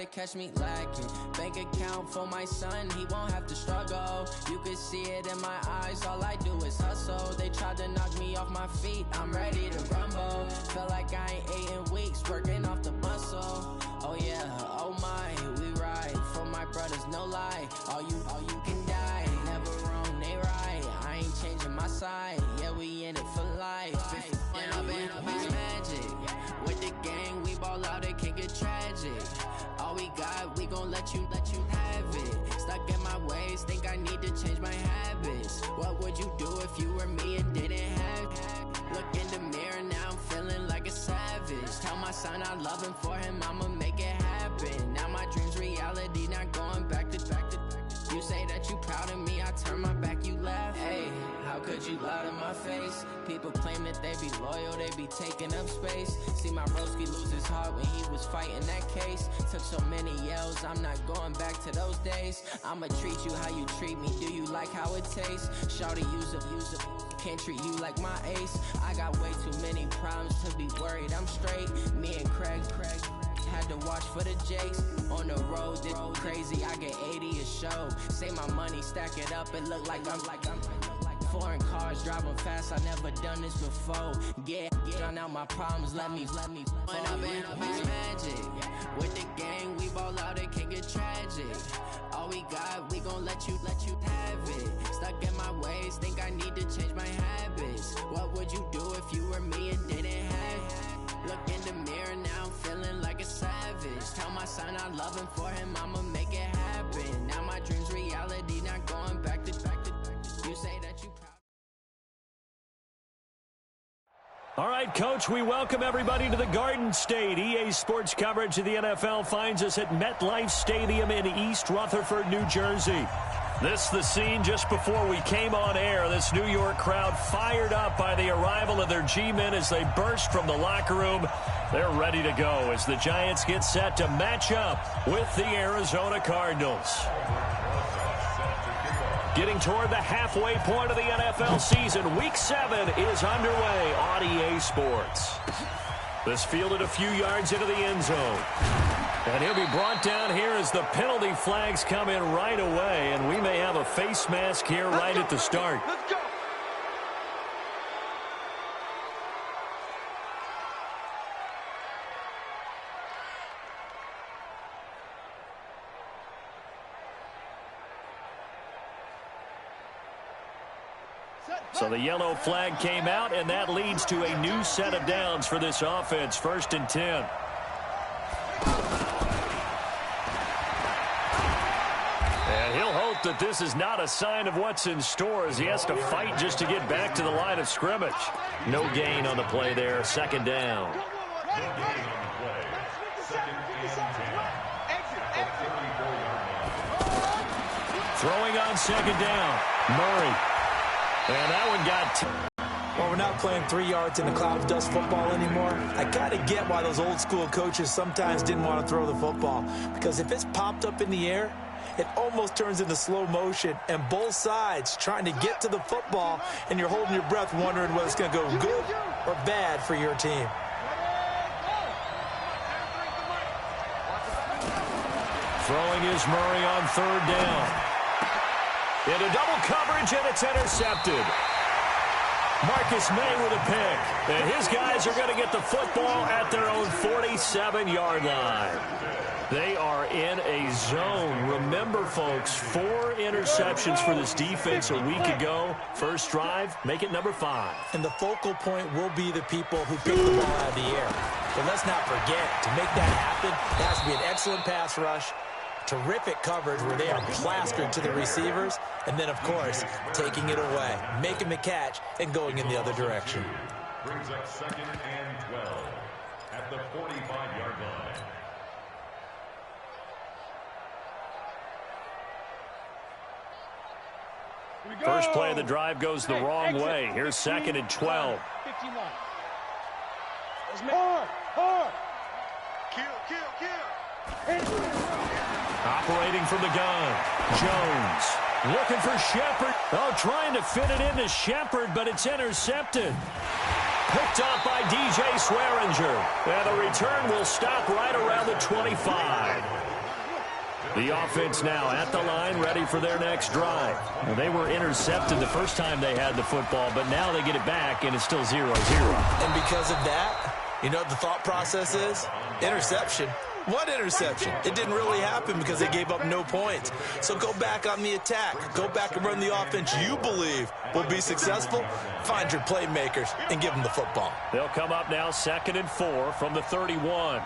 they catch me lacking. Bank account for my son, he won't have to struggle. You can see it in my eyes, all I do is hustle. They tried to knock me off my feet, I'm ready to rumble. Feel like I ain't ate in weeks, working off the muscle. Oh yeah, oh my, we ride for my brothers, no lie. All you can die, never wrong, they right. I ain't changing my side, yeah, we in it for life. And I've been magic. With the gang, we ball out, it can get tragic. All we got, we gon' let you have it. Stuck in my ways, think I need to change my habits. What would you do if you were me and didn't have it? Look in the mirror, now I'm feeling like a savage. Tell my son I love him, for him I'ma make it happen. Now my dream's reality, not going back to. You say that you proud of me, I turn my back, you laugh. Hey, how could you lie to my face? People claim that they be loyal, they be taking up space. See my broski lose his heart when he was fighting that case. Took so many yells, I'm not going back to those days. I'ma treat you how you treat me, do you like how it tastes? Shawty, use up, can't treat you like my ace. I got way too many problems to be worried, I'm straight. Me and Craig had to watch for the Jakes. On the road, this crazy, I get 80 a show. Say my money, stack it up, it look like I'm foreign cars, driving fast, I never done this before. Get drown out my problems, let me When I've been magic. With the gang, we ball out, it can get tragic. All we got, we gon' let you have it. Stuck in my ways, think I need to change my habits. What would you do if you were me and didn't have it? Look in the mirror, now I'm feeling like a savage. Tell my son I love him, for him I'ma make it happen. Now my dream's reality, not going back to. You say that you proud. All right, Coach, we welcome everybody to the Garden State. EA Sports coverage of the NFL finds us at MetLife Stadium in East Rutherford, New Jersey. This the scene just before we came on air. This New York crowd fired up by the arrival of their G-men as they burst from the locker room. They're ready to go as the Giants get set to match up with the Arizona Cardinals. Getting toward the halfway point of the NFL season, Week 7 is underway on EA Sports. This fielded a few yards into the end zone. And he'll be brought down here as the penalty flags come in right away, and we may have a face mask here right at the start. Let's go. So the yellow flag came out, and that leads to a new set of downs for this offense. 1st and 10. And he'll hope that this is not a sign of what's in store as he has to fight just to get back to the line of scrimmage. No gain on the play there. 2nd down. Throwing on 2nd down. Murray. And that one got... Well, we're not playing 3 yards in the cloud of dust football anymore. I kind of get why those old school coaches sometimes didn't want to throw the football. Because if it's popped up in the air, it almost turns into slow motion. And both sides trying to get to the football, and you're holding your breath wondering whether it's going to go good or bad for your team. Throwing is Murray on 3rd down. Into double coverage, and it's intercepted. Marcus May with a pick. And his guys are going to get the football at their own 47-yard line. They are in a zone. Remember, folks, 4 interceptions for this defense a week ago. First drive, make it number 5. And the focal point will be the people who pick the ball out of the air. But let's not forget, to make that happen, it has to be an excellent pass rush, terrific coverage where they are plastered to the receivers, and then, of course, taking it away, making the catch, and going in the other direction. Brings up 2nd and 12 at the 45-yard line. First play of the drive goes the wrong way. Here's 2nd and 12. 59. Hard. Kill. Operating from the gun. Jones looking for Shepard. Oh, trying to fit it into Shepard, but it's intercepted. Picked up by DJ Swearinger. And the return will stop right around the 25. The offense now at the line, ready for their next drive. Well, they were intercepted the first time they had the football, but now they get it back, and it's still 0-0. And because of that, you know what the thought process is? Interception. What interception? It didn't really happen because they gave up no points. So go back on the attack. Go back and run the offense you believe will be successful. Find your playmakers and give them the football. They'll come up now 2nd and 4 from the 31.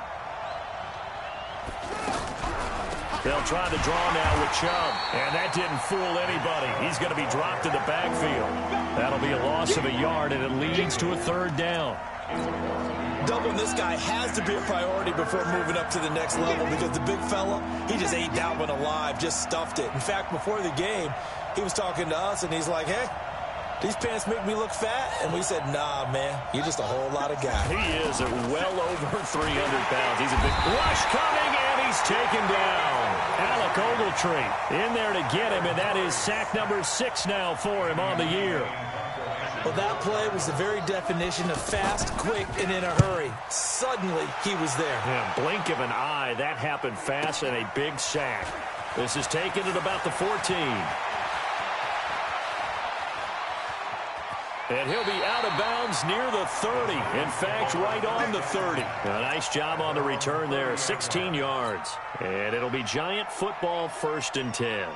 They'll try the draw now with Chubb. And that didn't fool anybody. He's going to be dropped in the backfield. That'll be a loss of a yard, and it leads to a 3rd down. Doubling this guy has to be a priority before moving up to the next level because the big fella, he just ate that one alive, just stuffed it. In fact, before the game, he was talking to us, and he's like, hey, these pants make me look fat. And we said, nah, man, you're just a whole lot of guy. He is at well over 300 pounds. He's a big rush coming, and he's taken down. Alec Ogletree in there to get him, and that is sack number 6 now for him on the year. Well, that play was the very definition of fast, quick, and in a hurry. Suddenly, he was there. Yeah, blink of an eye. That happened fast and a big sack. This is taken at about the 14. And he'll be out of bounds near the 30. In fact, right on the 30. A nice job on the return there. 16 yards. And it'll be Giant football 1st and 10.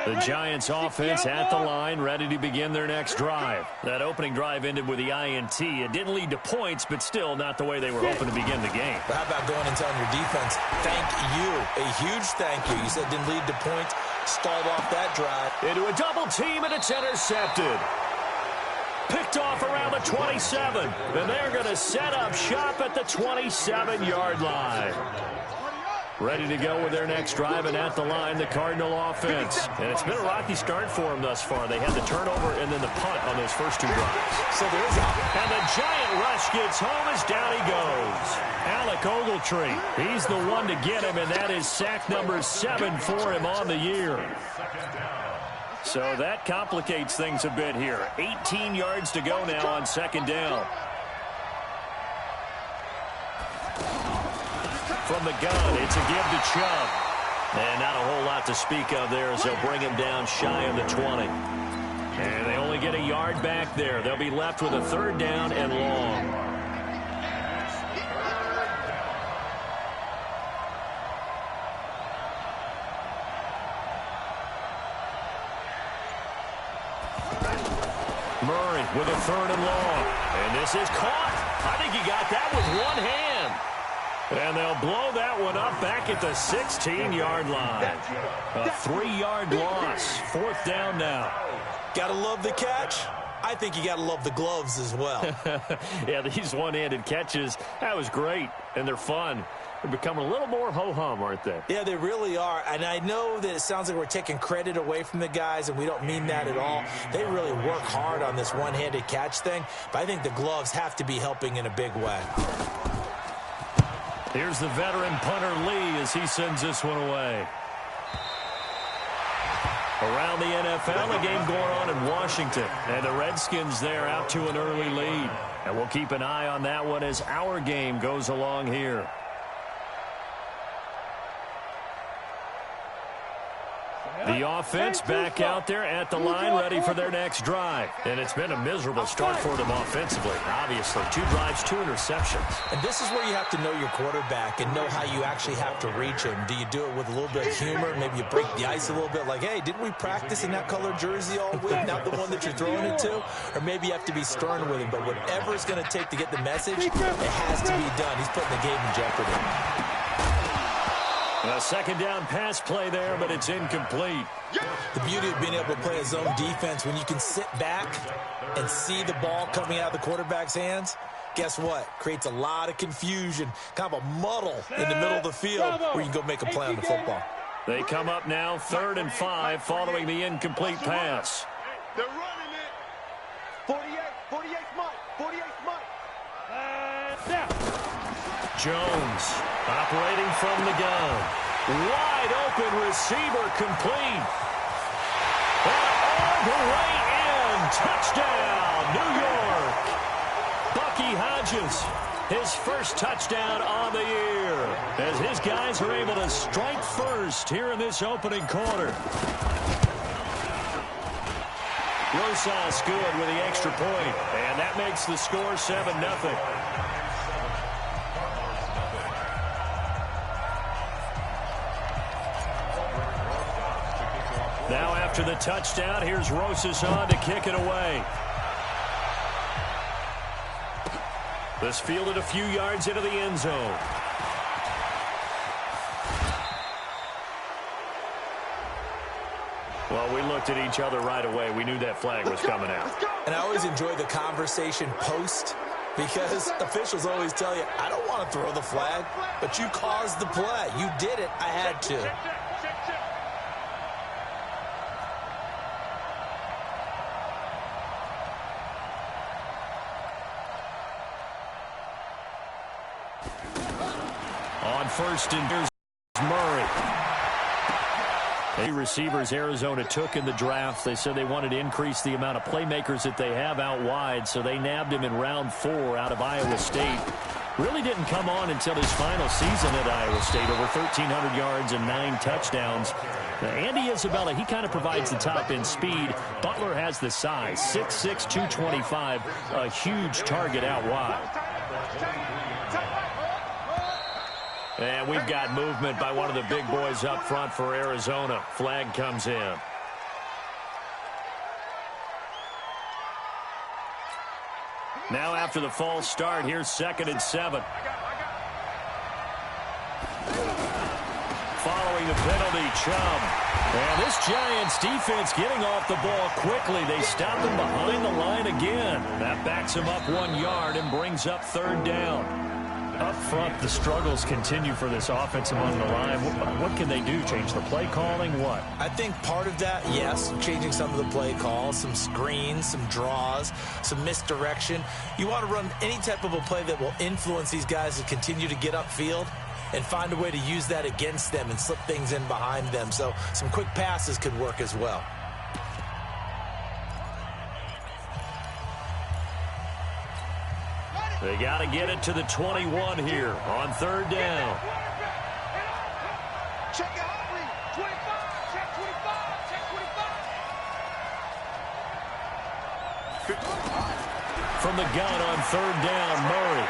The Giants offense at the line, ready to begin their next drive. That opening drive ended with the INT. It didn't lead to points, but still not the way they were hoping to begin the game. But how about going and telling your defense, thank you, a huge thank you. You said it didn't lead to points. Start off that drive. Into a double team, and it's intercepted. Picked off around the 27. And they're going to set up shop at the 27-yard line. Ready to go with their next drive, and at the line, the Cardinal offense. And it's been a rocky start for them thus far. They had the turnover and then the punt on those first 2 drives. So there is and the Giant rush gets home as down he goes. Alec Ogletree, he's the one to get him, and that is sack number 7 for him on the year. So that complicates things a bit here. 18 yards to go now on 2nd down. From the gun, it's a give to Chubb. And not a whole lot to speak of there as they'll bring him down shy of the 20. And they only get a yard back there. They'll be left with a 3rd down and long. Murray with a 3rd and long. And this is caught. I think he got that with one hand. And they'll blow that one up back at the 16-yard line. A 3-yard loss. 4th down now. Gotta love the catch. I think you gotta love the gloves as well. Yeah, these one-handed catches, that was great. And they're fun. They're becoming a little more ho-hum, aren't they? Yeah, they really are. And I know that it sounds like we're taking credit away from the guys, and we don't mean that at all. They really work hard on this one-handed catch thing. But I think the gloves have to be helping in a big way. Here's the veteran punter Lee as he sends this one away. Around the NFL, a game going on in Washington. And the Redskins there out to an early lead. And we'll keep an eye on that one as our game goes along here. The offense back out there at the line, ready for their next drive. And it's been a miserable start for them offensively. Obviously, 2 drives, 2 interceptions. And this is where you have to know your quarterback and know how you actually have to reach him. Do you do it with a little bit of humor? Maybe you break the ice a little bit like, hey, didn't we practice in that color jersey all week? Not the one that you're throwing it to? Or maybe you have to be stern with him. But whatever it's going to take to get the message, it has to be done. He's putting the game in jeopardy. A 2nd down pass play there, but it's incomplete. The beauty of being able to play a zone defense, when you can sit back and see the ball coming out of the quarterback's hands, guess what? Creates a lot of confusion, kind of a muddle in the middle of the field where you can go make a play on the football. They come up now 3rd and 5 following the incomplete pass. They're running it. 48 Mike. Now. Jones operating from the gun. Wide open receiver complete. And all the way in. Touchdown, New York. Bucky Hodges his first touchdown on the year, as his guys are able to strike first here in this opening quarter. Rosas good with the extra point, and that makes the score 7-0. Now after the touchdown, here's Rosas on to kick it away. This fielded a few yards into the end zone. Well, we looked at each other right away. We knew that flag was coming out. And I always enjoy the conversation post, because officials always tell you, I don't want to throw the flag, but you caused the play. You did it. I had to. On first and there's Murray. The receivers Arizona took in the draft, they said they wanted to increase the amount of playmakers that they have out wide, so they nabbed him in round 4 out of Iowa State. Really didn't come on until his final season at Iowa State, over 1,300 yards and 9 touchdowns. Now, Andy Isabella, he kind of provides the top-end speed. Butler has the size, 6'6", 225, a huge target out wide. And we've got movement by one of the big boys up front for Arizona. Flag comes in. Now after the false start, here's 2nd and 7. Following the penalty, Chubb. And this Giants defense getting off the ball quickly. They stop him behind the line again. That backs him up 1 yard and brings up 3rd down. Up front, the struggles continue for this offense among the line. What can they do? Change the play calling? What? I think part of that, yes, changing some of the play calls, some screens, some draws, some misdirection. You want to run any type of a play that will influence these guys to continue to get upfield and find a way to use that against them and slip things in behind them. So some quick passes could work as well. They got to get it to the 21 here on 3rd down. Check it out, 25, check 25, check 25. From the gun on 3rd down, Murray.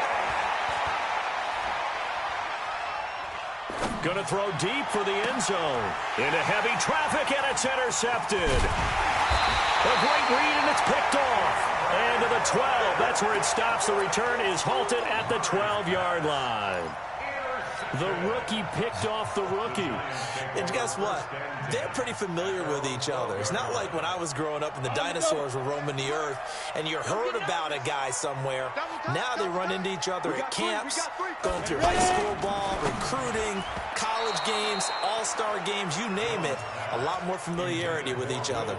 Going to throw deep for the end zone. Into heavy traffic, and it's intercepted. A great read, and it's picked off. And to the 12. That's where it stops. The return is halted at the 12-yard line. The rookie picked off the rookie. And guess what? They're pretty familiar with each other. It's not like when I was growing up and the dinosaurs were roaming the earth and you heard about a guy somewhere. Now they run into each other at camps, going through high school ball, recruiting, college games, all-star games, you name it. A lot more familiarity with each other.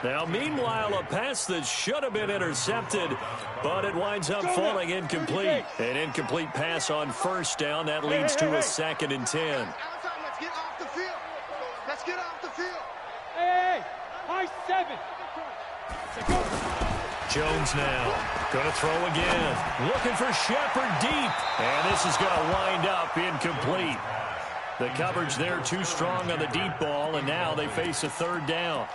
Now, meanwhile, a pass that should have been intercepted, but it winds up falling incomplete. An incomplete pass on 1st down. That leads to a 2nd and 10. Let's get off the field. Let's get off the field. Hey, high 7. Jones now going to throw again. Looking for Shepard deep. And this is going to wind up incomplete. The coverage there too strong on the deep ball, and now they face a 3rd down.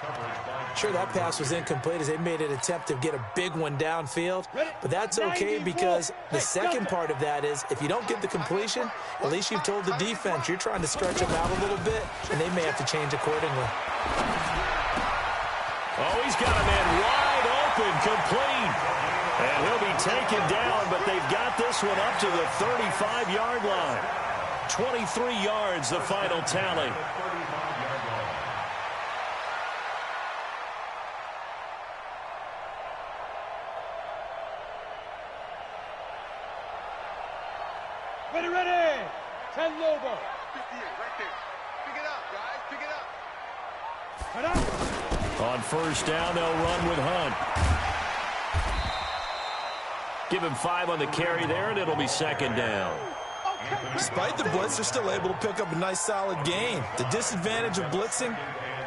Sure, that pass was incomplete as they made an attempt to get a big one downfield, but that's okay because the second part of that is if you don't get the completion, at least you've told the defense you're trying to stretch them out a little bit, and they may have to change accordingly. Oh, he's got a man wide open, complete. And he'll be taken down, but they've got this one up to the 35-yard line. 23 yards, the final tally. Ready. 10 Lobo. 58, right there. Pick it up, guys. Pick it up. On 1st down, they'll run with Hunt. Give him 5 on the carry there, and it'll be 2nd down. Despite the blitz, they're still able to pick up a nice, solid gain. The disadvantage of blitzing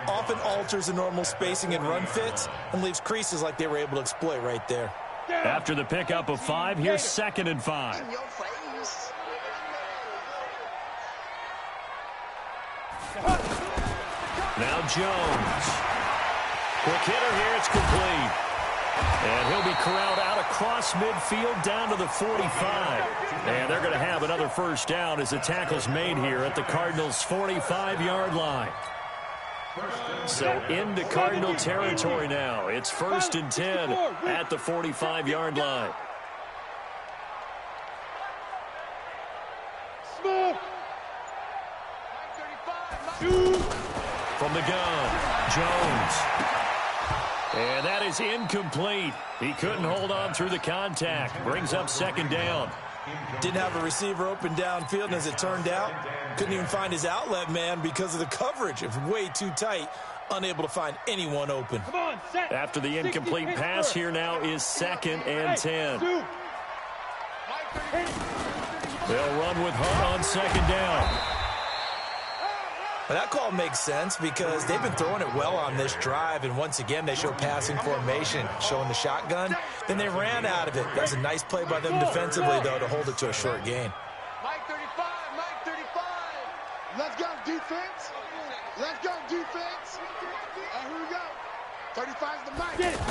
often alters the normal spacing and run fits and leaves creases like they were able to exploit right there. After the pickup of 5, here's 2nd and 5. In your face. Now Jones. Quick hitter here. It's complete. And he'll be corralled out across midfield down to the 45. And they're going to have another first down as the tackle's made here at the Cardinals' 45-yard line. So into Cardinal territory now. It's 1st and 10 at the 45-yard line. From the gun, Jones. And that is incomplete. He couldn't hold on through the contact. Brings up 2nd down. Didn't have a receiver open downfield, and as it turned out, couldn't even find his outlet man because of the coverage. It was way too tight, unable to find anyone open. Come on, set. After the incomplete pass, here now is 2nd and 10. They'll run with Hunt on 2nd down. Well, that call makes sense because they've been throwing it well on this drive, and once again they show passing formation, showing the shotgun. Then they ran out of it. That was a nice play by them defensively, though, to hold it to a short gain. Mike 35, Mike 35. Let's go, defense. Let's go, defense. Here we go. 35's the Mike. Get it.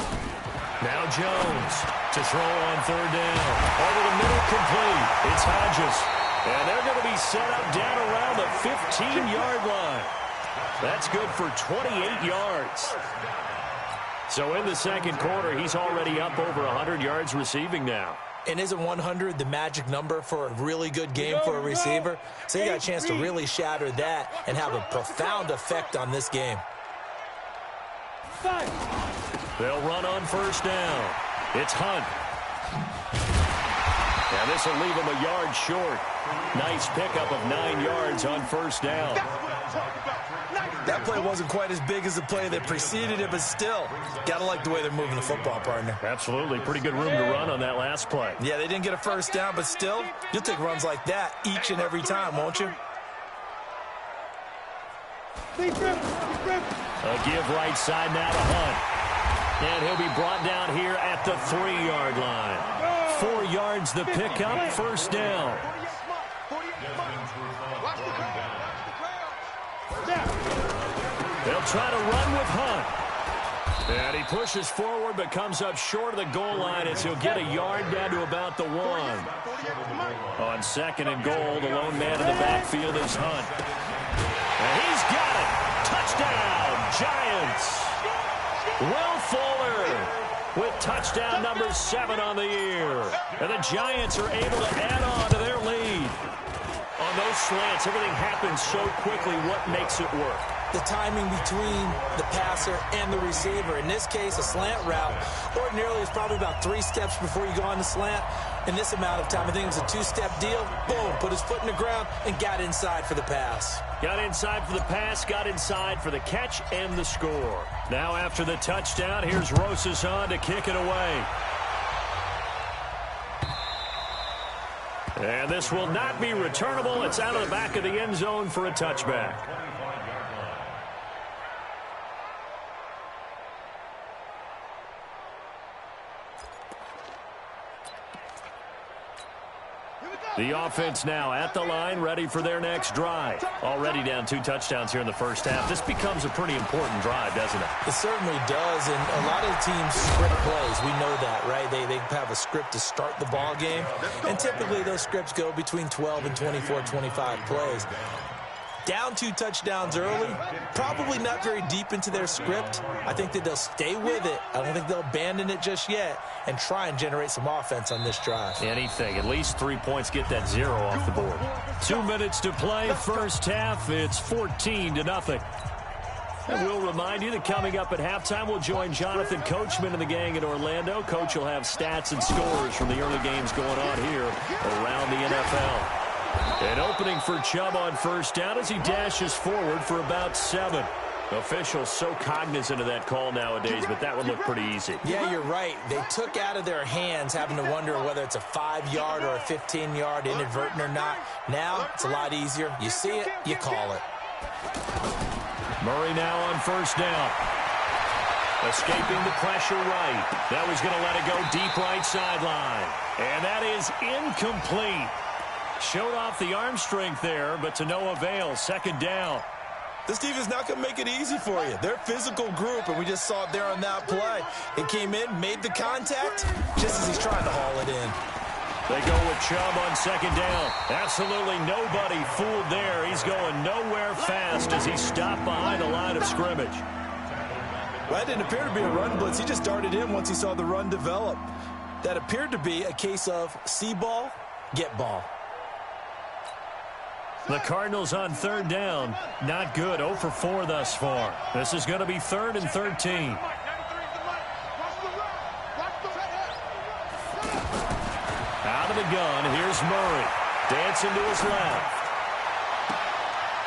Now Jones to throw on 3rd down. Over the middle, complete. It's Hodges. And they're going to be set up down around the 15-yard line. That's good for 28 yards. So in the 2nd quarter, he's already up over 100 yards receiving now. And isn't 100 the magic number for a really good game for a receiver? So you got a chance to really shatter that and have a profound effect on this game. They'll run on 1st down. It's Hunt. And this will leave him a yard short. Nice pickup of 9 yards on 1st down. That play wasn't quite as big as the play that preceded it, but still, got to like the way they're moving the football, partner. Absolutely. Pretty good room to run on that last play. Yeah, they didn't get a 1st down, but still, you'll take runs like that each and every time, won't you? A give right side now to Hunt. And he'll be brought down here at the 3-yard line. 4 yards the pickup, 1st down. They'll try to run with Hunt. And he pushes forward but comes up short of the goal line as he'll get a yard down to about the 1. On 2nd and goal, the lone man in the backfield is Hunt. And he's got it. Touchdown, Giants. Will Fuller with touchdown number 7 on the year. And the Giants are able to add on to their lead. On those slants, everything happens so quickly. What makes it work? The timing between the passer and the receiver. In this case, a slant route ordinarily is probably about 3 steps before you go on the slant. In this amount of time, I think it was a 2-step deal. Boom, put his foot in the ground and got inside for the pass. Got inside for the pass, got inside for the catch and the score. Now after the touchdown, here's Rosas on to kick it away. And this will not be returnable. It's out of the back of the end zone for a touchback. The offense now at the line, ready for their next drive. Already down 2 touchdowns here in the first half. This becomes a pretty important drive, doesn't it? It certainly does, and a lot of the teams script plays. We know that, right? They have a script to start the ball game, and typically those scripts go between 12 and 24, 25 plays. Down 2 touchdowns early, probably not very deep into their script. I think that they'll stay with it. I don't think they'll abandon it just yet and try and generate some offense on this drive. Anything. At least 3 points, get that 0 off the board. 2 minutes to play. First half, it's 14-0. And we'll remind you that coming up at halftime, we'll join Jonathan Coachman and the gang in Orlando. Coach will have stats and scores from the early games going on here around the NFL. An opening for Chubb on first down as he dashes forward for about 7. Officials so cognizant of that call nowadays, but that would look pretty easy. Yeah, you're right. They took out of their hands having to wonder whether it's a 5-yard or a 15-yard inadvertent or not. Now, it's a lot easier. You see it, you call it. Murray now on first down. Escaping the pressure right. Now he's going to let it go deep right sideline. And that is incomplete. Showed off the arm strength there, but to no avail. Second down. This defense not going to make it easy for you. They're a physical group, and we just saw it there on that play. It came in, made the contact, just as he's trying to haul it in. They go with Chubb on second down. Absolutely nobody fooled there. He's going nowhere fast as he stopped behind the line of scrimmage. Well, that didn't appear to be a run blitz. He just darted in once he saw the run develop. That appeared to be a case of see ball, get ball. The Cardinals on third down. Not good. 0 for 4 thus far. This is going to be 3rd and 13. Out of the gun, here's Murray. Dancing to his left.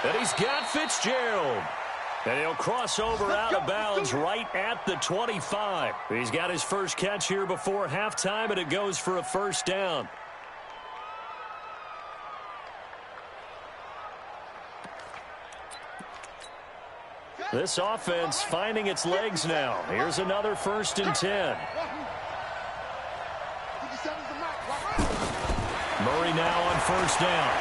And he's got Fitzgerald. And he'll cross over out of bounds right at the 25. He's got his first catch here before halftime, and it goes for a first down. This offense finding its legs now. Here's another 1st and 10. Murray now on first down.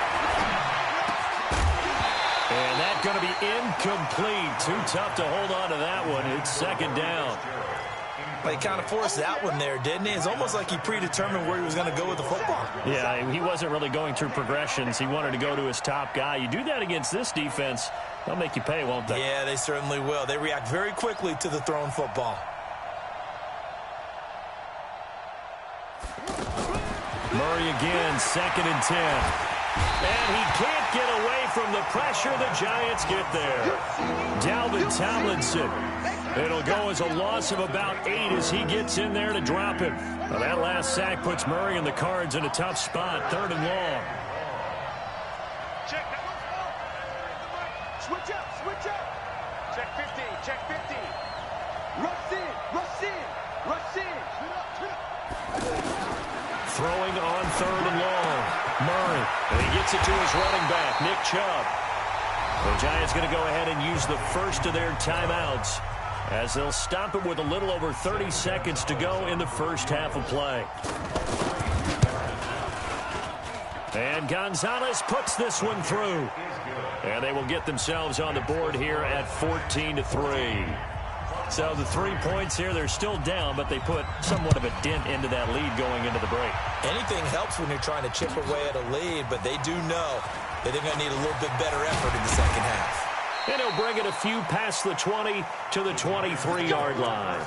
And that's going to be incomplete. Too tough to hold on to that one. It's second down. He kind of forced that one there, didn't he? It's almost like he predetermined where he was going to go with the football. Yeah, he wasn't really going through progressions. He wanted to go to his top guy. You do that against this defense, they'll make you pay, won't they? Yeah, they certainly will. They react very quickly to the thrown football. Murray again, 2nd and 10. And he can't get away from the pressure. The Giants get there. Dalvin Tomlinson. It'll go as a loss of about 8 as he gets in there to drop him. Now that last sack puts Murray and the Cards in a tough spot. 3rd and long. Check. Switch up. Check 50, check 50. Rush in. Throwing on 3rd and long. Murray. And he gets it to his running back, Nick Chubb. The Giants going to go ahead and use the first of their timeouts as they'll stop it with a little over 30 seconds to go in the first half of play. And Gonzalez puts this one through. And they will get themselves on the board here at 14-3. So the 3 points here, they're still down, but they put somewhat of a dent into that lead going into the break. Anything helps when you're trying to chip away at a lead, but they do know that they're going to need a little bit better effort in the second half. And he'll bring it a few past the 20 to the 23-yard line.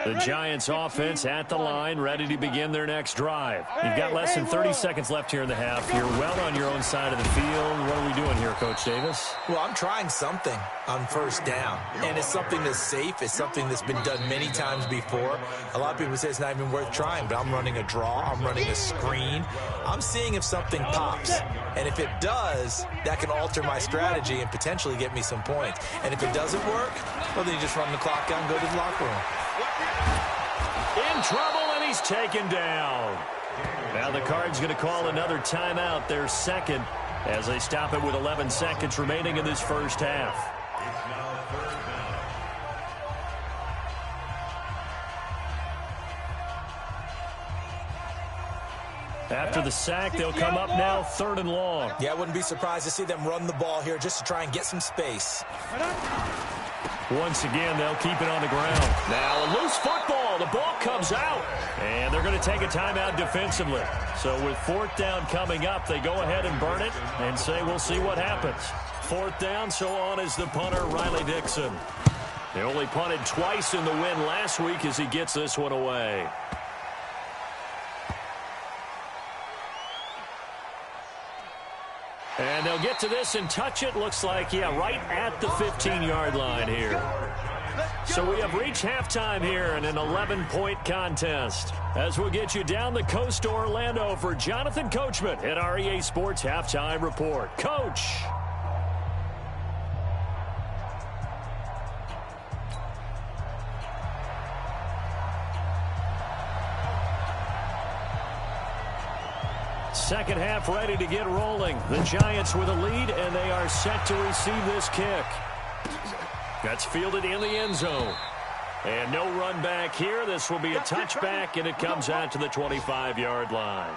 The Giants offense at the line, ready to begin their next drive. You've got less than 30 seconds left here in the half. You're well on your own side of the field. What are we doing here, Coach Davis? Well, I'm trying something on first down, and it's something that's safe. It's something that's been done many times before. A lot of people say it's not even worth trying, but I'm running a draw. I'm running a screen. I'm seeing if something pops, and if it does, that can alter my strategy and potentially get me some points. And if it doesn't work, well, then you just run the clock out and go to the locker room. In trouble, and he's taken down. Now the Cards going to call another timeout, their second, as they stop it with 11 seconds remaining in this first half. After the sack, they'll come up now 3rd and long. Yeah, I wouldn't be surprised to see them run the ball here just to try and get some space. Once again, they'll keep it on the ground. Now a loose football. The ball comes out. And they're going to take a timeout defensively. So with 4th down coming up, they go ahead and burn it and say we'll see what happens. 4th down, so on is the punter, Riley Dixon. They only punted twice in the win last week as he gets this one away. And they'll get to this and touch it. Looks like, yeah, right at the 15-yard line here. So we have reached halftime here in an 11-point contest. As we'll get you down the coast to Orlando for Jonathan Coachman at our EA Sports Halftime Report. Coach. Second half ready to get rolling. The Giants with a lead, and they are set to receive this kick. That's fielded in the end zone. And no run back here. This will be a touchback, and it comes out to the 25-yard line.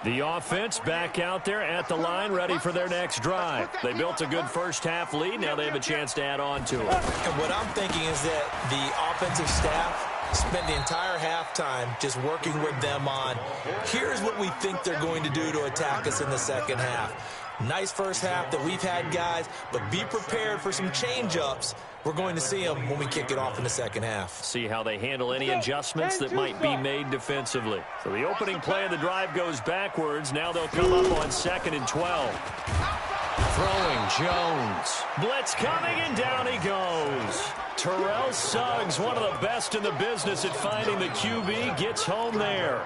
The offense back out there at the line, ready for their next drive. They built a good first-half lead. Now they have a chance to add on to it. And what I'm thinking is that the offensive staff spent the entire halftime just working with them on, here's what we think they're going to do to attack us in the second half. Nice first half that we've had, guys, but be prepared for some change-ups. We're going to see them when we kick it off in the second half. See how they handle any adjustments that might be made defensively. So the opening play of the drive goes backwards. Now they'll come up on 2nd and 12. Throwing Jones. Blitz coming, and down he goes. Terrell Suggs, one of the best in the business at finding the QB, gets home there.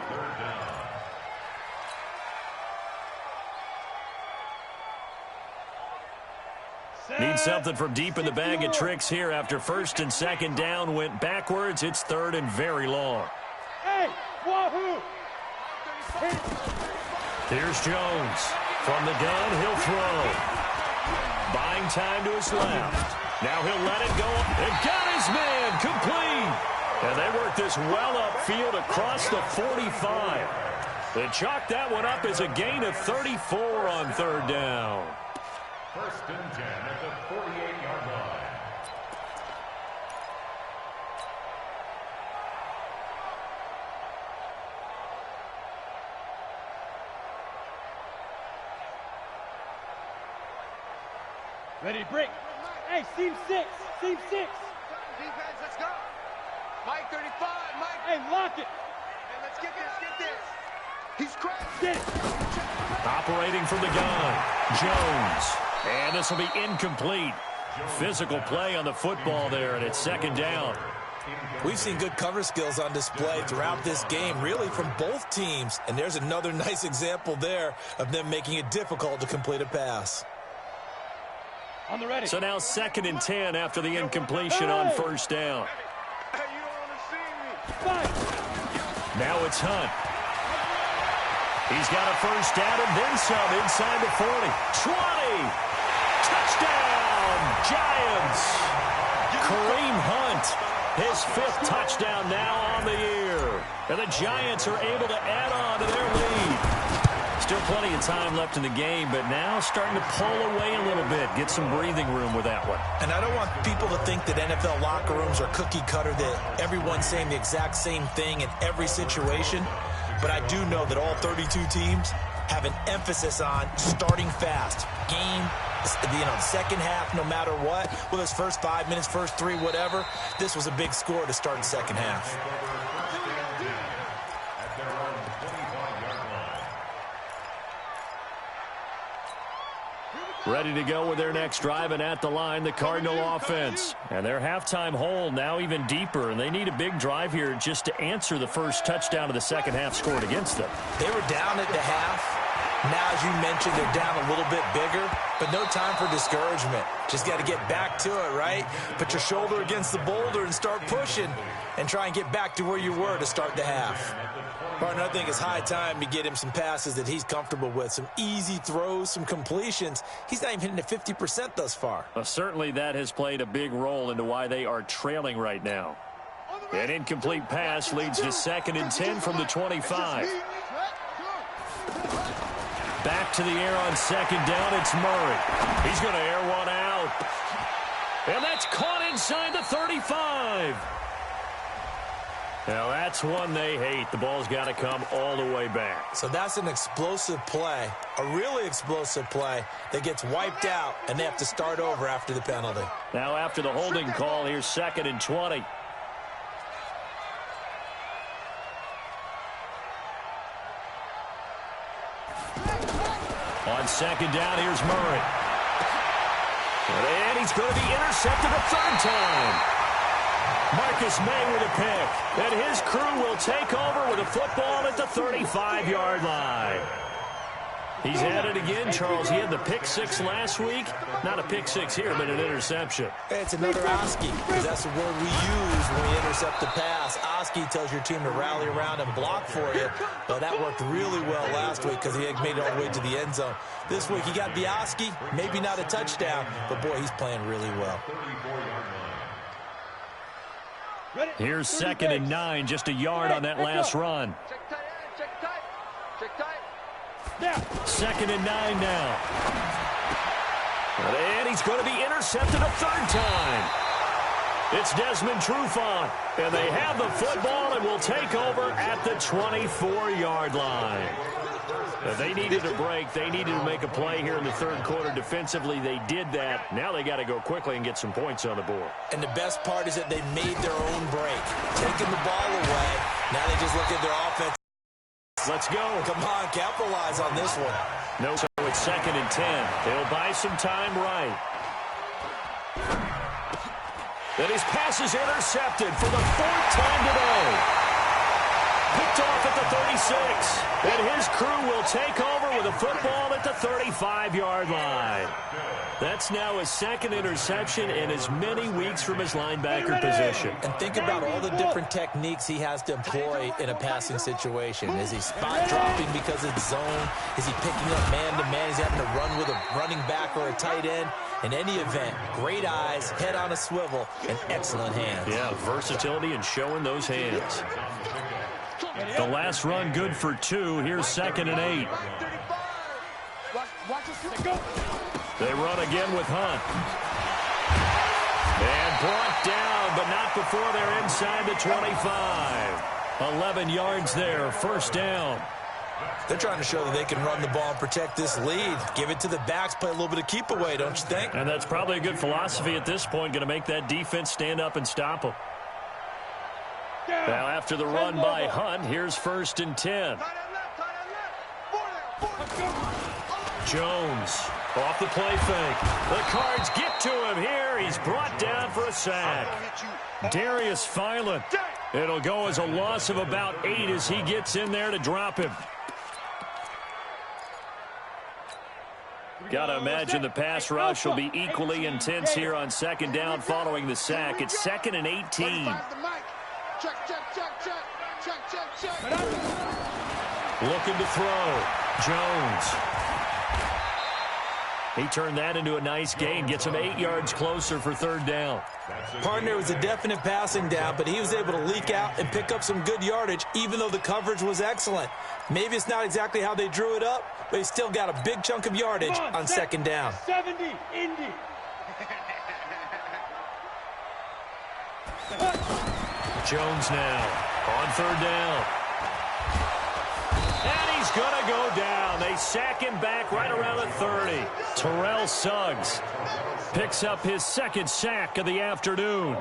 Need something from deep in the bag of tricks here after 1st and 2nd down went backwards. It's 3rd and very long. Hey, wahoo! Here's Jones. From the gun, he'll throw. Buying time to his left. Now he'll let it go. And got his man complete. And they work this well upfield across the 45. They chalk that one up as a gain of 34 on 3rd down. 1st and 10 at the 48-yard line. Ready, break. Hey, seam 6. Seam 6. Defense, let's go. Mike 35, Mike. Hey, lock it. Hey, let's get this. He's cracked. Get it. Operating from the gun, Jones. And this will be incomplete. Physical play on the football there, and it's 2nd down. We've seen good cover skills on display throughout this game, really from both teams. And there's another nice example there of them making it difficult to complete a pass. On the ready. So now 2nd and 10 after the incompletion on 1st down. Hey, you don't want to see me. Fight. Now it's Hunt. He's got a 1st down and then some inside the 40. 20. Touchdown, Giants. Kareem Hunt, his 5th touchdown now on the year. And the Giants are able to add on to their lead. Still plenty of time left in the game, but now starting to pull away a little bit. Get some breathing room with that one. And I don't want people to think that NFL locker rooms are cookie cutter, that everyone's saying the exact same thing in every situation. But I do know that all 32 teams have an emphasis on starting fast. Game, the second half, no matter what. Whether it's first 5 minutes, first 3, whatever. This was a big score to start the second half. Ready to go with their next drive, and at the line, the Cardinal offense. And their halftime hole now even deeper, and they need a big drive here just to answer the first touchdown of the second half scored against them. They were down at the half. Now, as you mentioned, they're down a little bit bigger, but no time for discouragement. Just got to get back to it, right? Put your shoulder against the boulder and start pushing and try and get back to where you were to start the half. Partner, I think it's high time to get him some passes that he's comfortable with, some easy throws, some completions. He's not even hitting at 50% thus far. Well, certainly that has played a big role into why they are trailing right now. An incomplete pass leads to 2nd and 10 from the 25. Back to the air on 2nd down, it's Murray. He's going to air one out. And that's caught inside the 35. Now that's one they hate. The ball's got to come all the way back. So that's an explosive play, a really explosive play that gets wiped out, and they have to start over after the penalty. Now after the holding call, here's 2nd and 20. On 2nd down, here's Murray. And he's going to be intercepted a 3rd time. Marcus May with a pick. And his crew will take over with a football at the 35-yard line. He's at it again, Charles. He had the pick six last week. Not a pick six here, but an interception. It's another Oski, because that's the word we use when we intercept the pass. Oski tells your team to rally around and block for you. But that worked really well last week because he had made it all the way to the end zone. This week he got the Oski, maybe not a touchdown, but boy, he's playing really well. Here's 2nd and 9, just a yard on that last run. Now. 2nd and 9 now. And he's going to be intercepted a third time. It's Desmond Trufant, and they have the football and will take over at the 24-yard line. Now, they needed a break. They needed to make a play here in the third quarter defensively. They did that. Now they got to go quickly and get some points on the board. And the best part is that they made their own break, taking the ball away. Now they just look at their offense. Let's go. Come on, capitalize on this one. No, so it's 2nd and 10. They'll buy some time right. Then his pass is intercepted for the 4th time today. Picked off at the 36. And his crew will take over with a football at the 35-yard line. That's now his 2nd interception in as many weeks from his linebacker position. And think about all the different techniques he has to employ in a passing situation. Is he spot dropping because it's zone? Is he picking up man-to-man? He's having to run with a running back or a tight end. In any event, great eyes, head on a swivel, and excellent hands. Yeah, versatility and showing those hands. The last run good for 2. Here's 2nd and 8. They run again with Hunt. And brought down, but not before they're inside the 25. 11 yards there, 1st down. They're trying to show that they can run the ball and protect this lead. Give it to the backs, play a little bit of keep away, don't you think? And that's probably a good philosophy at this point, going to make that defense stand up and stop them. Now after the run by Hunt, here's 1st and 10. Jones off the play fake. The Cards get to him here. He's brought down for a sack. Darius Philon. It'll go as a loss of about 8 as he gets in there to drop him. Got to imagine the pass rush will be equally intense here on 2nd down following the sack. It's 2nd and 18. Looking to throw. Jones. He turned that into a nice gain. Gets him 8 yards closer for 3rd down. Partner was a definite passing down, but he was able to leak out and pick up some good yardage, even though the coverage was excellent. Maybe it's not exactly how they drew it up, but he still got a big chunk of yardage on 2nd down. 70, Indy. Jones now on 3rd down. And he's going to go down. They sack him back right around the 30. Terrell Suggs picks up his 2nd sack of the afternoon.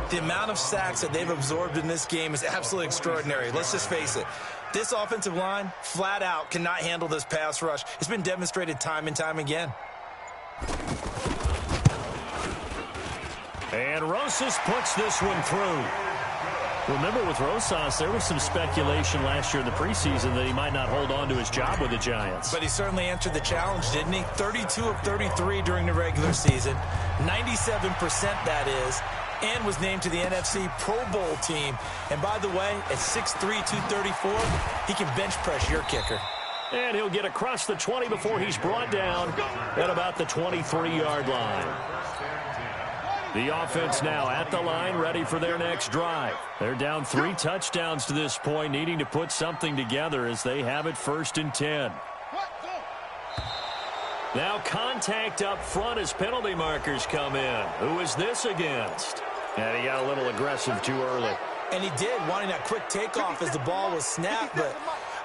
The amount of sacks that they've absorbed in this game is absolutely extraordinary. Let's just face it. This offensive line, flat out, cannot handle this pass rush. It's been demonstrated time and time again. And Rosas puts this one through. Remember, with Rosas, there was some speculation last year in the preseason that he might not hold on to his job with the Giants. But he certainly answered the challenge, didn't he? 32 of 33 during the regular season, 97% that is, and was named to the NFC Pro Bowl team. And by the way, at 6'3", 234, he can bench press your kicker. And he'll get across the 20 before he's brought down at about the 23-yard line. The offense now at the line, ready for their next drive. They're down 3 touchdowns to this point, needing to put something together as they have it 1st and 10. Now contact up front as penalty markers come in. Who is this against? And he got a little aggressive too early. And he did, wanting that quick takeoff as the ball was snapped, but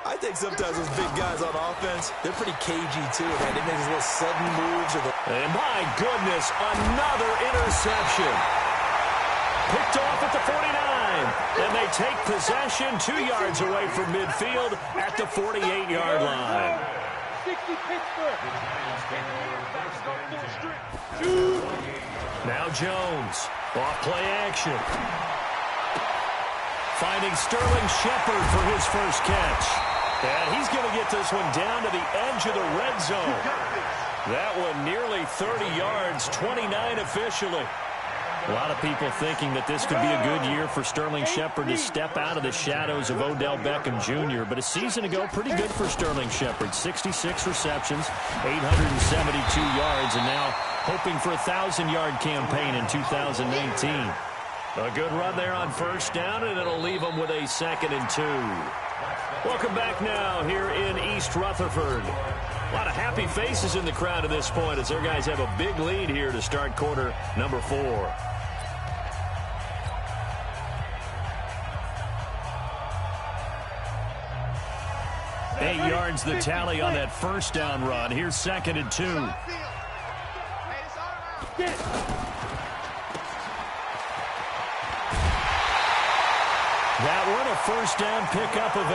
I think sometimes those big guys on offense, they're pretty cagey too, man. They make these little sudden moves. And my goodness, another interception. Picked off at the 49. And they take possession 2 yards away from midfield at the 48-yard line. 60 Pittsburgh. Now Jones, off play action. Finding Sterling Shepard for his first catch. And he's going to get this one down to the edge of the red zone. That one nearly 30 yards, 29 officially. A lot of people thinking that this could be a good year for Sterling Shepard to step out of the shadows of Odell Beckham Jr. But a season ago, pretty good for Sterling Shepard. 66 receptions, 872 yards, and now hoping for a 1,000-yard campaign in 2019. A good run there on first down, and it'll leave them with a 2nd and 2. Welcome back now here in East Rutherford. A lot of happy faces in the crowd at this point as their guys have a big lead here to start quarter number 4. Eight yards the tally on that first down run. Here's 2nd and 2. That one a first down pickup of 8.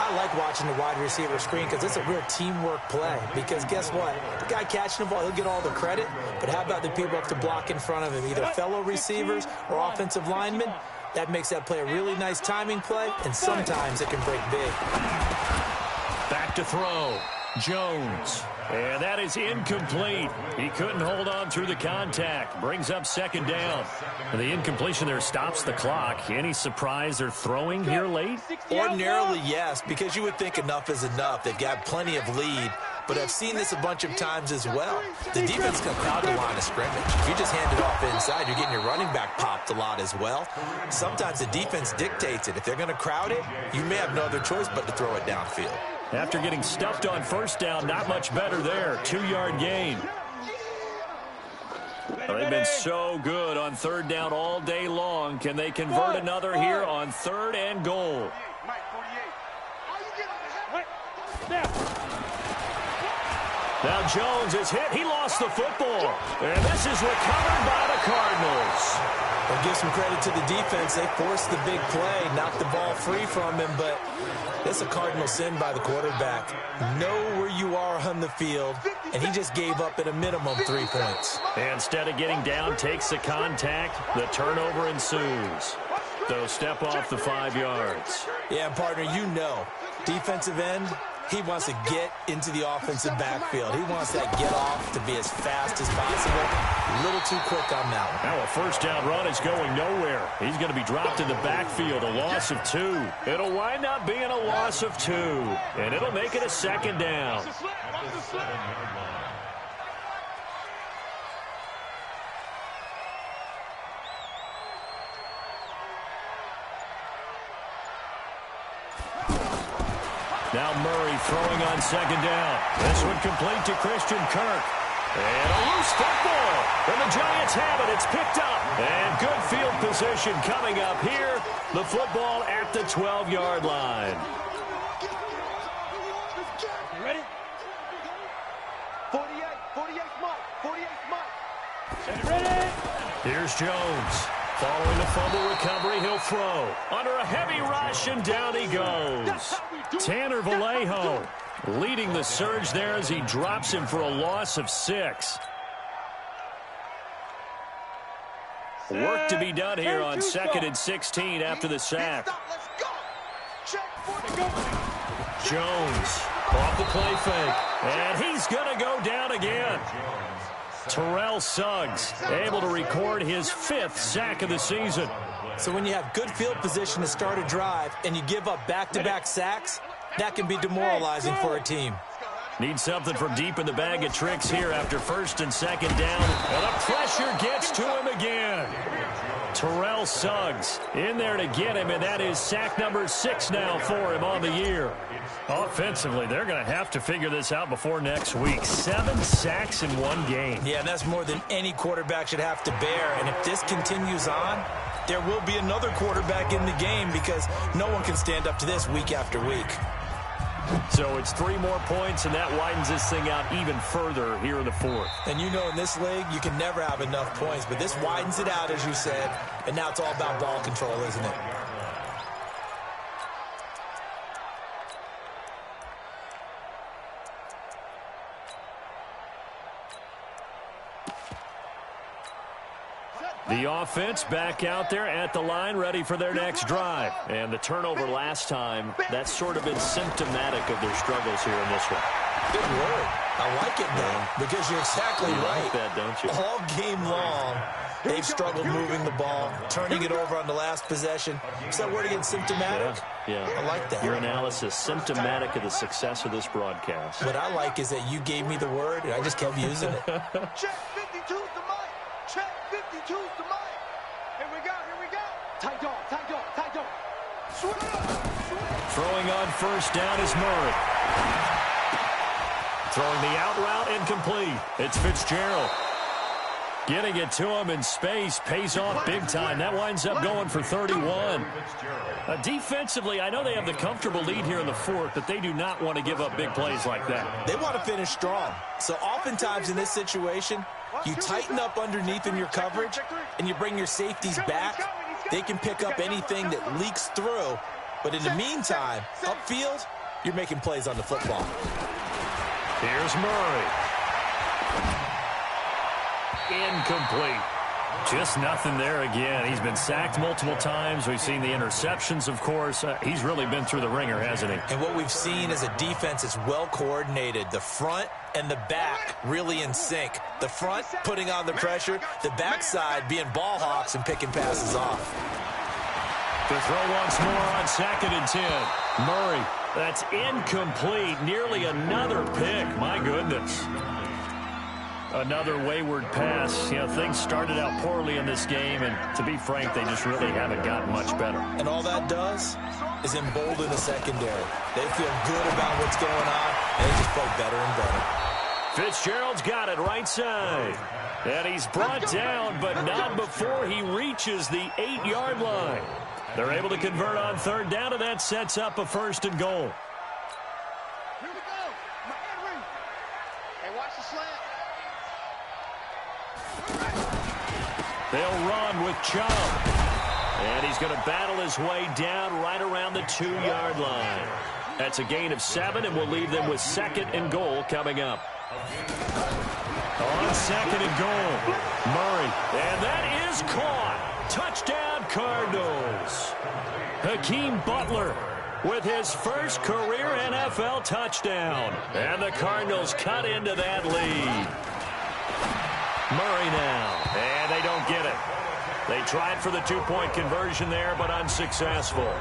I like watching the wide receiver screen because it's a real teamwork play. Because guess what? The guy catching the ball, he'll get all the credit. But how about the people up to block in front of him, either fellow receivers or offensive linemen? That makes that play a really nice timing play, and sometimes it can break big. Back to throw. Jones. And that is incomplete. He couldn't hold on through the contact. Brings up 2nd down. And the incompletion there stops the clock. Any surprise they're throwing here late? Ordinarily, yes, because you would think enough is enough. They've got plenty of lead. But I've seen this a bunch of times as well. The defense can crowd the line of scrimmage. If you just hand it off inside, you're getting your running back popped a lot as well. Sometimes the defense dictates it. If they're going to crowd it, you may have no other choice but to throw it downfield. After getting stuffed on first down, not much better there. 2-yard gain. They've been so good on 3rd down all day long. Can they convert another here on 3rd and goal? Now Jones is hit. He lost the football. And this is recovered by the Cardinals. I'll give some credit to the defense. They forced the big play, knocked the ball free from him, but it's a cardinal sin by the quarterback. Know where you are on the field, and he just gave up at a minimum 3 points. Instead of getting down, takes the contact. The turnover ensues. They'll step off the 5 yards. Yeah, partner, you know, defensive end, he wants to get into the offensive backfield. He wants that get off to be as fast as possible. A little too quick on that one. Now a first down run is going nowhere. He's going to be dropped in the backfield, a loss of 2. It'll wind up being a loss of 2, and it'll make it a 2nd down. Now Murray throwing on 2nd down. This one complete to Christian Kirk. And a loose football. And the Giants have it. It's picked up. And good field position coming up here. The football at the 12-yard line. You ready? 48 Mike. 48 Mike. Ready? Here's Jones. Following the fumble recovery, he'll throw. Under a heavy rush, and down he goes. Tanner Vallejo leading the surge there as he drops him for a loss of 6. Work to be done here on 2nd and 16 after the sack. Jones off the play fake, and he's going to go down again. Terrell Suggs able to record his 5th sack of the season. So when you have good field position to start a drive and you give up back-to-back sacks, that can be demoralizing for a team. Need something from deep in the bag of tricks here after 1st and 2nd down. And the pressure gets to him again. Terrell Suggs in there to get him, and that is sack number 6 now for him on the year. Offensively, they're going to have to figure this out before next week. 7 sacks in 1 game. Yeah, that's more than any quarterback should have to bear. And if this continues on, there will be another quarterback in the game because no one can stand up to this week after week. So it's 3 more points, and that widens this thing out even further here in the 4th. And you know in this league, you can never have enough points, but this widens it out, as you said, and now it's all about ball control, isn't it? The offense back out there at the line, ready for their next drive. And the turnover last time, that's sort of been symptomatic of their struggles here in this one. Good word. I like it now because you're exactly right. Like that, don't you? All game long, they've struggled moving the ball, turning it over on the last possession. Is that word again, symptomatic? Yeah. I like that. Your analysis, symptomatic of the success of this broadcast. What I like is that you gave me the word, and I just kept using it. Check 52's the mic. Check 52's the mic. Here we go, here we go. Tight dog, tight dog, tight dog. Throwing on first down is Murray. Throwing the out route incomplete. It's Fitzgerald. Getting it to him in space pays off big time. That winds up going for 31. Defensively, I know they have the comfortable lead here in the fourth, but they do not want to give up big plays like that. They want to finish strong. So oftentimes in this situation, you tighten up underneath in your coverage, and you bring your safeties back. They can pick up anything that leaks through. But in the meantime, upfield, you're making plays on the football. Here's Murray. Incomplete. Just nothing there again. He's been sacked multiple times. We've seen the interceptions, of course. He's really been through the ringer, hasn't he? And what we've seen is a defense that's well coordinated. The front and the back really in sync. The front putting on the pressure. The backside being ball hawks and picking passes off. To throw once more on 2nd and 10. Murray, that's incomplete. Nearly another pick. My goodness. Another wayward pass. You know, things started out poorly in this game, and to be frank, they just really haven't gotten much better. And all that does is embolden the secondary. They feel good about what's going on, and they just play better and better. Fitzgerald's got it right side. And he's brought down, but not before he reaches the 8-yard line. They're able to convert on 3rd down, and that sets up a 1st and goal. Here we go. Hey, watch the slant. They'll run with Chubb. And he's going to battle his way down right around the 2-yard line. That's a gain of 7, and we'll leave them with 2nd and goal coming up. On 2nd and goal, Murray. And that is caught. Touchdown, Cardinals. Hakeem Butler with his first career NFL touchdown. And the Cardinals cut into that lead. Murray now, and they don't get it. They tried for the 2-point conversion there, but unsuccessful.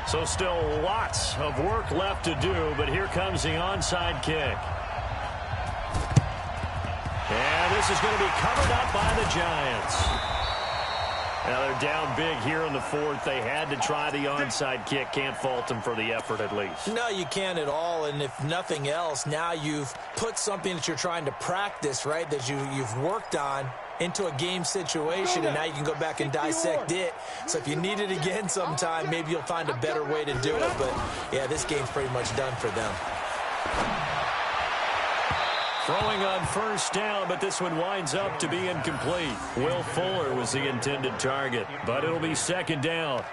So still lots of work left to do, but here comes the onside kick. And this is going to be covered up by the Giants. Now they're down big here in the 4th. They had to try the onside kick. Can't fault them for the effort at least. No, you can't at all. And if nothing else, now you've put something that you're trying to practice, right, that you've worked on into a game situation, and now you can go back and dissect it. So if you need it again sometime, maybe you'll find a better way to do it. But, yeah, this game's pretty much done for them. Throwing on 1st down, but this one winds up to be incomplete. Will Fuller was the intended target, but it'll be 2nd down.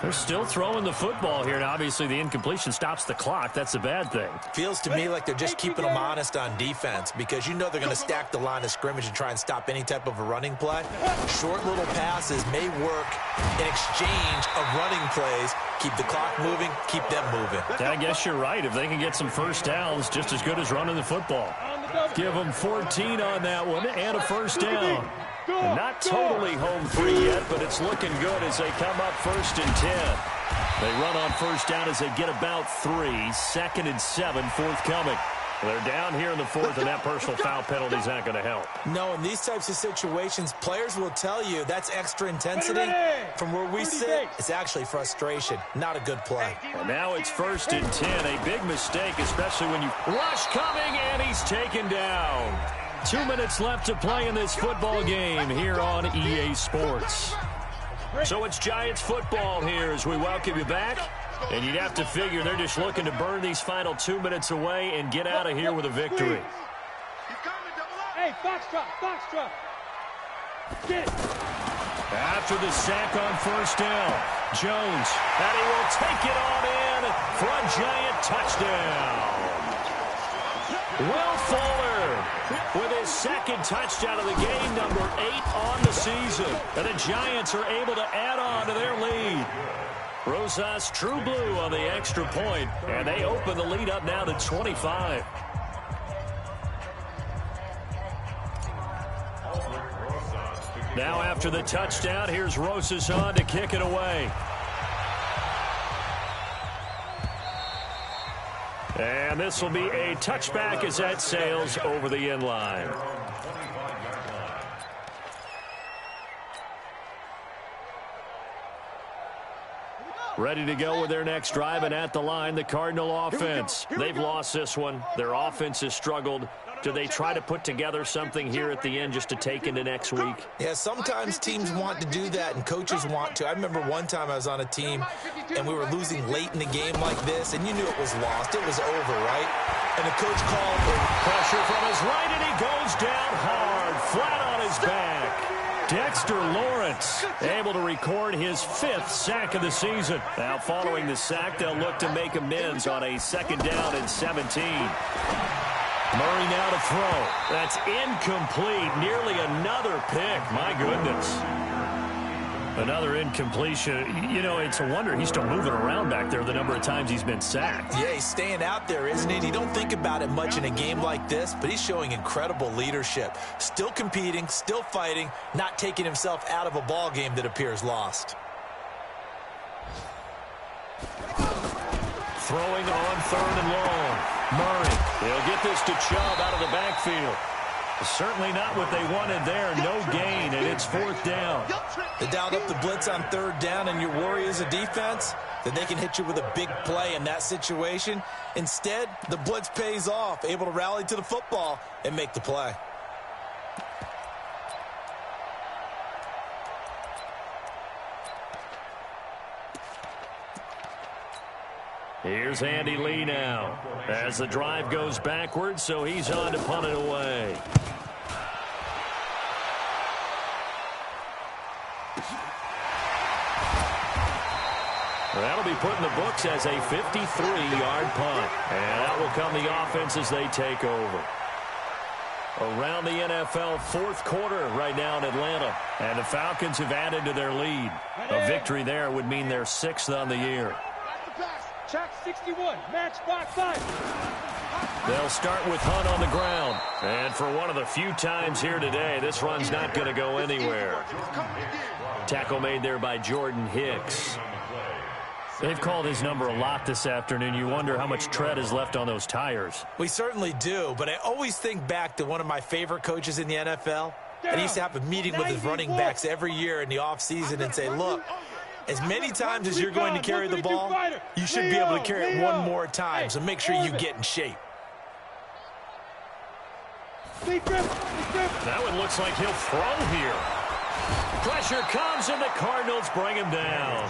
They're still throwing the football here, and obviously the incompletion stops the clock. That's a bad thing. Feels to me like they're just keeping them honest on defense because you know they're going to stack the line of scrimmage and try and stop any type of a running play. Short little passes may work in exchange of running plays. Keep the clock moving, keep them moving. I guess you're right. If they can get some 1st downs, just as good as running the football. Give them 14 on that one and a 1st down. Not totally home free yet, but it's looking good as they come up 1st and 10. They run on 1st down as they get about 3. 2nd and 7 forthcoming. They're down here in the 4th, and that personal foul penalty is not going to help. No, in these types of situations, players will tell you that's extra intensity. From where we sit, it's actually frustration. Not a good play. And now it's 1st and 10. A big mistake, especially when you rush coming, and he's taken down. 2 minutes left to play in this football game here on EA Sports. So it's Giants football here as we welcome you back. And you'd have to figure they're just looking to burn these final 2 minutes away and get out of here with a victory. Hey, foxtrot, foxtrot. Get it. After the sack on 1st down, Jones, and he will take it on in for a Giant touchdown. Will Fuller with his his second touchdown of the game, number 8 on the season. And the Giants are able to add on to their lead. Rosas True Blue on the extra point, and they open the lead up now to 25. Now after the touchdown, here's Rosas on to kick it away. And this will be a touchback as that sails over the end line. Ready to go with their next drive, and at the line, the Cardinal offense. They've lost this one. Their offense has struggled. Do they try to put together something here at the end just to take into next week? Yeah, sometimes teams want to do that and coaches want to. I remember one time I was on a team and we were losing late in the game like this, and you knew it was lost. It was over, right? And the coach called pressure from his right, and he goes down hard, flat on his back. Dexter Lawrence able to record his 5th sack of the season. Now following the sack, they'll look to make amends on a 2nd down and 17. Murray now to throw. That's incomplete. Nearly another pick. My goodness. Another incompletion. You know, it's a wonder he's still moving around back there the number of times he's been sacked. Yeah, he's staying out there, isn't he? You don't think about it much in a game like this, but he's showing incredible leadership. Still competing, still fighting, not taking himself out of a ball game that appears lost. Throwing on 3rd and long. Murray, he'll get this to Chubb out of the backfield. Certainly not what they wanted there. No gain, and it's 4th down. They dialed up the blitz on 3rd down, and your worry as a defense that they can hit you with a big play in that situation. Instead, the blitz pays off, able to rally to the football and make the play. Here's Andy Lee now as the drive goes backwards, so he's on to punt it away. That'll be put in the books as a 53-yard punt. And out will come the offense as they take over. Around the NFL 4th quarter right now in Atlanta. And the Falcons have added to their lead. A victory there would mean they're 6th on the year. Check 61, match box 5. They'll start with Hunt on the ground. And for one of the few times here today, this run's not going to go anywhere. Tackle made there by Jordan Hicks. They've called his number a lot this afternoon. You wonder how much tread is left on those tires. We certainly do, but I always think back to one of my favorite coaches in the NFL. And he used to have a meeting with his running backs every year in the offseason and say, look, as many times as you're going to carry the ball, you should be able to carry it one more time, so make sure you get in shape. That one looks like he'll throw here. Pressure comes, and the Cardinals bring him down.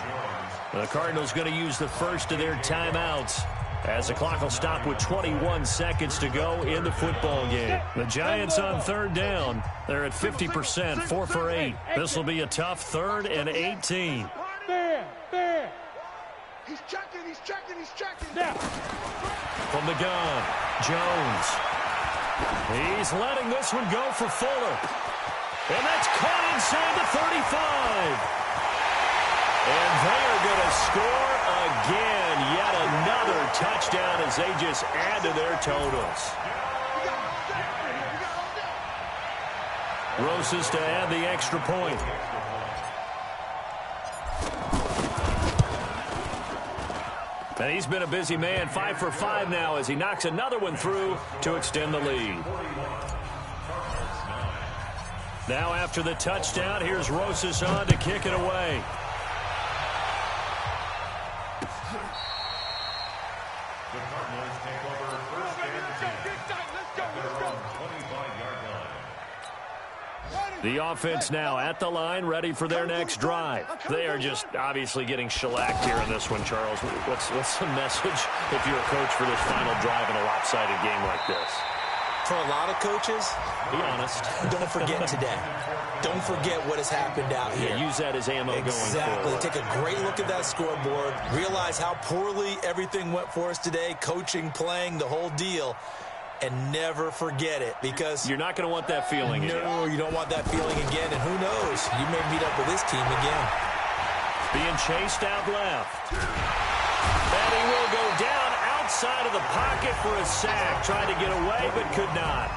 The Cardinals going to use the first of their timeouts as the clock will stop with 21 seconds to go in the football game. The Giants on 3rd down. They're at 50%, 4 for 8. This will be a tough 3rd and 18. He's checking. Now. From the gun, Jones. He's letting this one go for Fuller. And that's caught inside the 35. And they are going to score again. Yet another touchdown as they just add to their totals. Rosas to add the extra point. And he's been a busy man, 5 for 5 now as he knocks another one through to extend the lead. Now after the touchdown, here's Rosas on to kick it away. The Cardinals take over 1st and 10 at their own 25-yard line. The offense now at the line, ready for their next drive. They are just obviously getting shellacked here in this one, Charles. What's the message if you're a coach for this final drive in a lopsided game like this? For a lot of coaches, be honest. Don't forget today. Don't forget what has happened out here. Yeah, use that as ammo going forward. Exactly. Take a great look at that scoreboard. Realize how poorly everything went for us today. Coaching, playing, the whole deal. and never forget it, because you're not going to want that feeling again. No, you don't want that feeling again, and who knows? You may meet up with this team again. Being chased out left. And he will go down outside of the pocket for a sack. Tried to get away, but could not.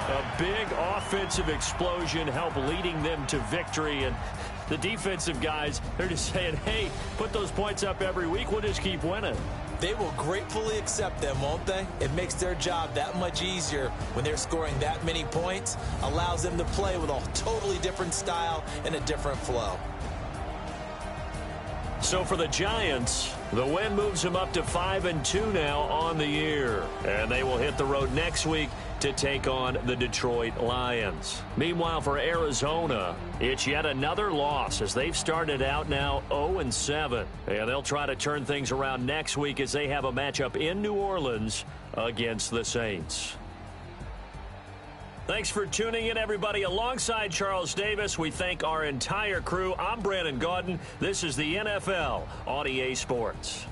A big offensive explosion helped leading them to victory. And the defensive guys, they're just saying, hey, put those points up every week. We'll just keep winning. They will gratefully accept them, won't they? It makes their job that much easier when they're scoring that many points. Allows them to play with a totally different style and a different flow. So for the Giants, the win moves them up to 5-2 now on the year. And they will hit the road next week to take on the Detroit Lions. Meanwhile, for Arizona, it's yet another loss as they've started out now 0-7. And they'll try to turn things around next week as they have a matchup in New Orleans against the Saints. Thanks for tuning in, everybody. Alongside Charles Davis, we thank our entire crew. I'm Brandon Gaudin. This is the NFL on EA Sports.